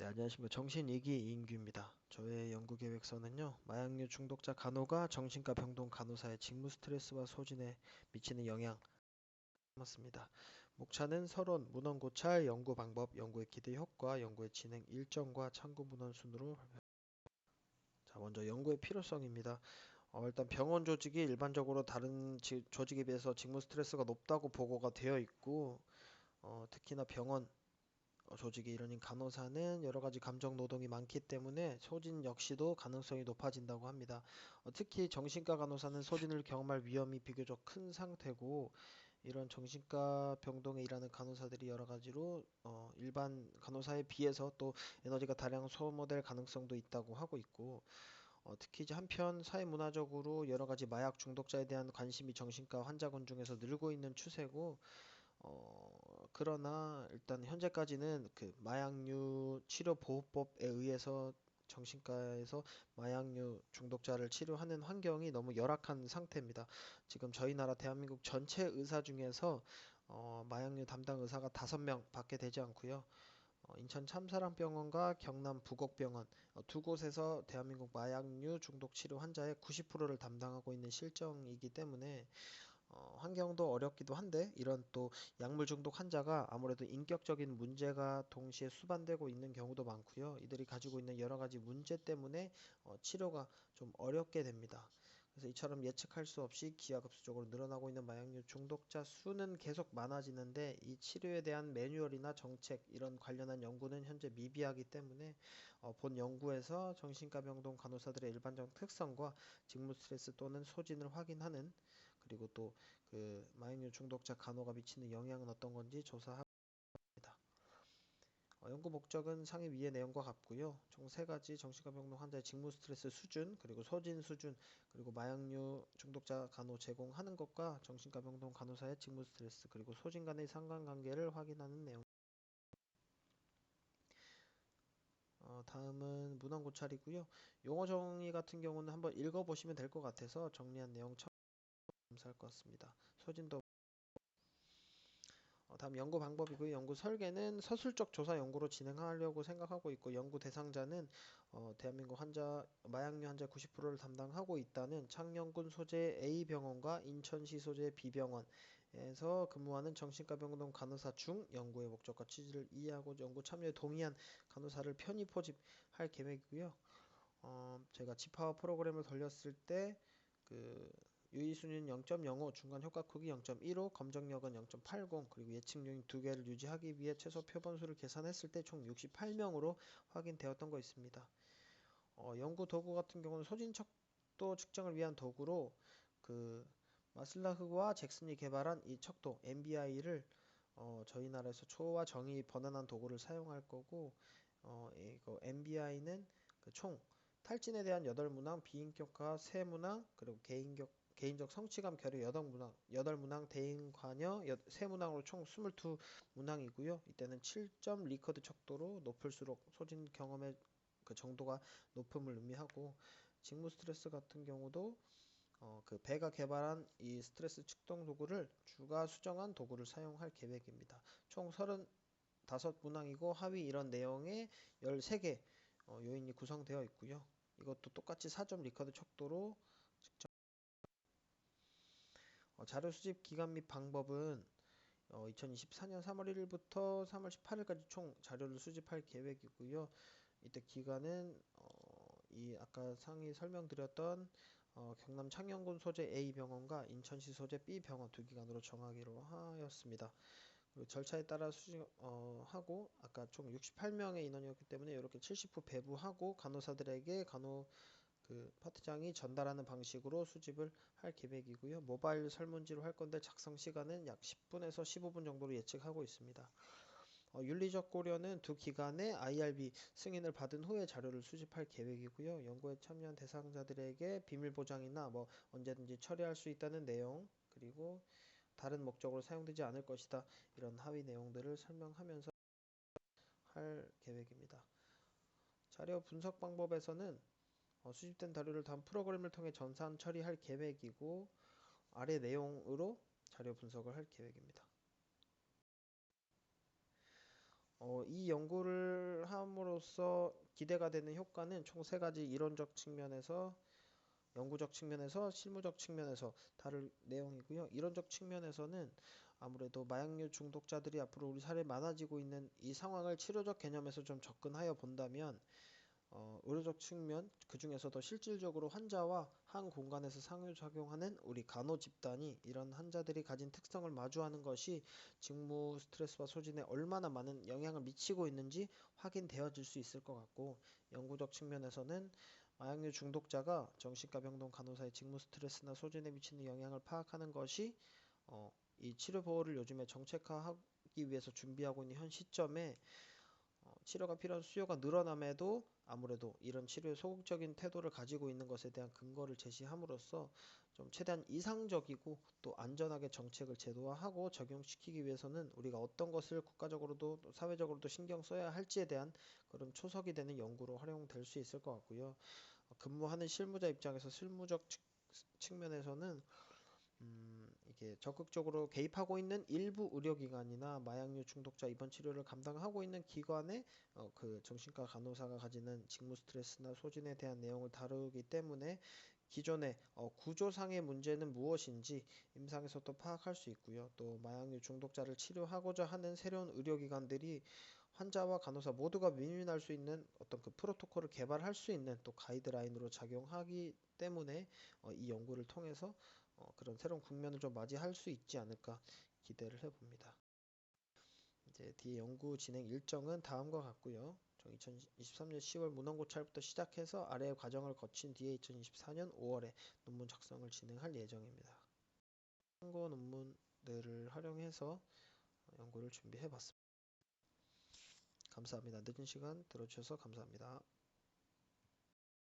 안녕하십니까. 정신이기 이인규입니다. 저의 연구 계획서는요, 마약류 중독자 간호가 정신과 병동 간호사의 직무 스트레스와 소진에 미치는 영향 담았습니다. 목차는 서론, 문헌 고찰, 연구 방법, 연구의 기대 효과, 연구의 진행 일정과 참고 문헌 순으로 자, 먼저 연구의 필요성입니다. 일단 병원 조직이 일반적으로 다른 조직에 비해서 직무 스트레스가 높다고 보고가 되어 있고, 특히나 병원 조직의 일원인 간호사는 여러 가지 감정 노동이 많기 때문에 소진 역시도 가능성이 높아진다고 합니다. 특히 정신과 간호사는 소진을 경험할 위험이 비교적 큰 상태고, 이런 정신과 병동에 일하는 간호사들이 여러 가지로 일반 간호사에 비해서 또 에너지가 다량 소모될 가능성도 있다고 하고 있고, 특히 이제 한편 사회문화적으로 여러 가지 마약 중독자에 대한 관심이 정신과 환자군 중에서 늘고 있는 추세고, 그러나 일단 현재까지는 그 마약류 치료보호법에 의해서 정신과에서 마약류 중독자를 치료하는 환경이 너무 열악한 상태입니다. 지금 저희 나라 대한민국 전체 의사 중에서 마약류 담당 의사가 5명 밖에 되지 않고요. 인천 참사랑병원과 경남 부곡병원 두 곳에서 대한민국 마약류 중독 치료 환자의 90%를 담당하고 있는 실정이기 때문에 환경도 어렵기도 한데, 이런 또 약물 중독 환자가 아무래도 인격적인 문제가 동시에 수반되고 있는 경우도 많고요. 이들이 가지고 있는 여러 가지 문제 때문에 치료가 좀 어렵게 됩니다. 그래서 이처럼 예측할 수 없이 기하급수적으로 늘어나고 있는 마약류 중독자 수는 계속 많아지는데, 이 치료에 대한 매뉴얼이나 정책 이런 관련한 연구는 현재 미비하기 때문에 본 연구에서 정신과 병동 간호사들의 일반적 특성과 직무 스트레스 또는 소진을 확인하는, 그리고 또 그 마약류 중독자 간호가 미치는 영향은 어떤 건지 조사합니다. 연구 목적은 상위 위의 내용과 같고요. 총 3가지 정신과 병동 환자의 직무 스트레스 수준, 그리고 소진 수준, 그리고 마약류 중독자 간호 제공하는 것과 정신과 병동 간호사의 직무 스트레스, 그리고 소진 간의 상관관계를 확인하는 내용. 다음은 문헌 고찰이고요. 용어 정의 같은 경우는 한번 읽어보시면 될 것 같아서 정리한 내용 처음 감사할 것 같습니다. 소진도 다음 연구 방법이고요. 연구 설계는 서술적 조사 연구로 진행하려고 생각하고 있고, 연구 대상자는 대한민국 마약류 환자 90%를 담당하고 있다는 창녕군 소재 A병원과 인천시 소재 B병원에서 근무하는 정신과 병동 간호사 중 연구의 목적과 취지를 이해하고 연구 참여에 동의한 간호사를 편의 포집할 계획이고요. 제가 지파와 프로그램을 돌렸을 때 유의순위는 0.05, 중간 효과 크기 0.15, 검정력은 0.80, 그리고 예측 요인 2개를 유지하기 위해 최소 표본수를 계산했을 때 총 68명으로 확인되었던 거 있습니다. 연구 도구 같은 경우는 소진 척도 측정을 위한 도구로 마슬라흐와 잭슨이 개발한 이 척도 MBI를 저희 나라에서 초와 정이 번안한 도구를 사용할 거고, 이거 MBI는 총 탈진에 대한 8문항, 비인격화 3문항, 그리고 개인적 성취감 결의 8문항, 대인 관여 3문항으로 총 22문항이고요. 이때는 7점 리커드 척도로 높을수록 소진 경험의 정도가 높음을 의미하고, 직무 스트레스 같은 경우도 배가 개발한 이 스트레스 측정 도구를 주가 수정한 도구를 사용할 계획입니다. 총 35문항이고 하위 이런 내용의 13개 요인이 구성되어 있고요. 이것도 똑같이 4점 리커드 척도로 측정. 자료 수집 기간 및 방법은 2024년 3월 1일부터 3월 18일까지 총 자료를 수집할 계획이고요. 이때 기간은 이 아까 상위 설명드렸던 경남 창녕군 소재 A병원과 인천시 소재 B병원 두 기관으로 정하기로 하였습니다. 그리고 절차에 따라 수집하고, 아까 총 68명의 인원이었기 때문에 이렇게 70후 배부하고 간호사들에게 파트장이 전달하는 방식으로 수집을 할 계획이고요. 모바일 설문지로 할 건데 작성 시간은 약 10분에서 15분 정도로 예측하고 있습니다. 윤리적 고려는 두 기관의 IRB 승인을 받은 후에 자료를 수집할 계획이고요. 연구에 참여한 대상자들에게 비밀 보장이나 언제든지 처리할 수 있다는 내용, 그리고 다른 목적으로 사용되지 않을 것이다, 이런 하위 내용들을 설명하면서 할 계획입니다. 자료 분석 방법에서는 수집된 자료를 다음 프로그램을 통해 전산 처리할 계획이고, 아래 내용으로 자료 분석을 할 계획입니다. 이 연구를 함으로써 기대가 되는 효과는 총 세 가지 이론적 측면에서, 연구적 측면에서, 실무적 측면에서 다룰 내용이고요. 이론적 측면에서는 아무래도 마약류 중독자들이 앞으로 우리 사회에 많아지고 있는 이 상황을 치료적 개념에서 좀 접근하여 본다면 의료적 측면, 그 중에서도 실질적으로 환자와 한 공간에서 상호작용하는 우리 간호 집단이 이런 환자들이 가진 특성을 마주하는 것이 직무 스트레스와 소진에 얼마나 많은 영향을 미치고 있는지 확인되어질 수 있을 것 같고, 연구적 측면에서는 마약류 중독자가 정신과 병동 간호사의 직무 스트레스나 소진에 미치는 영향을 파악하는 것이 이 치료 보호를 요즘에 정책화하기 위해서 준비하고 있는 현 시점에 치료가 필요한 수요가 늘어남에도 아무래도 이런 치료에 소극적인 태도를 가지고 있는 것에 대한 근거를 제시함으로써 좀 최대한 이상적이고 또 안전하게 정책을 제도화하고 적용시키기 위해서는 우리가 어떤 것을 국가적으로도 또 사회적으로도 신경 써야 할지에 대한 그런 초석이 되는 연구로 활용될 수 있을 것 같고요. 근무하는 실무자 입장에서 실무적 측면에서는 이게 적극적으로 개입하고 있는 일부 의료기관이나 마약류 중독자 입원 치료를 감당하고 있는 기관의 그 정신과 간호사가 가지는 직무 스트레스나 소진에 대한 내용을 다루기 때문에 기존의 구조상의 문제는 무엇인지 임상에서도 파악할 수 있고요. 또 마약류 중독자를 치료하고자 하는 새로운 의료기관들이 환자와 간호사 모두가 윈윈할 수 있는 어떤 그 프로토콜을 개발할 수 있는 또 가이드라인으로 작용하기 때문에 이 연구를 통해서 그런 새로운 국면을 좀 맞이할 수 있지 않을까 기대를 해봅니다. 이제 뒤에 연구 진행 일정은 다음과 같고요. 2023년 10월 문헌 고찰부터 시작해서 아래의 과정을 거친 뒤에 2024년 5월에 논문 작성을 진행할 예정입니다. 참고 논문들을 활용해서 연구를 준비해봤습니다. 감사합니다. 늦은 시간 들어주셔서 감사합니다.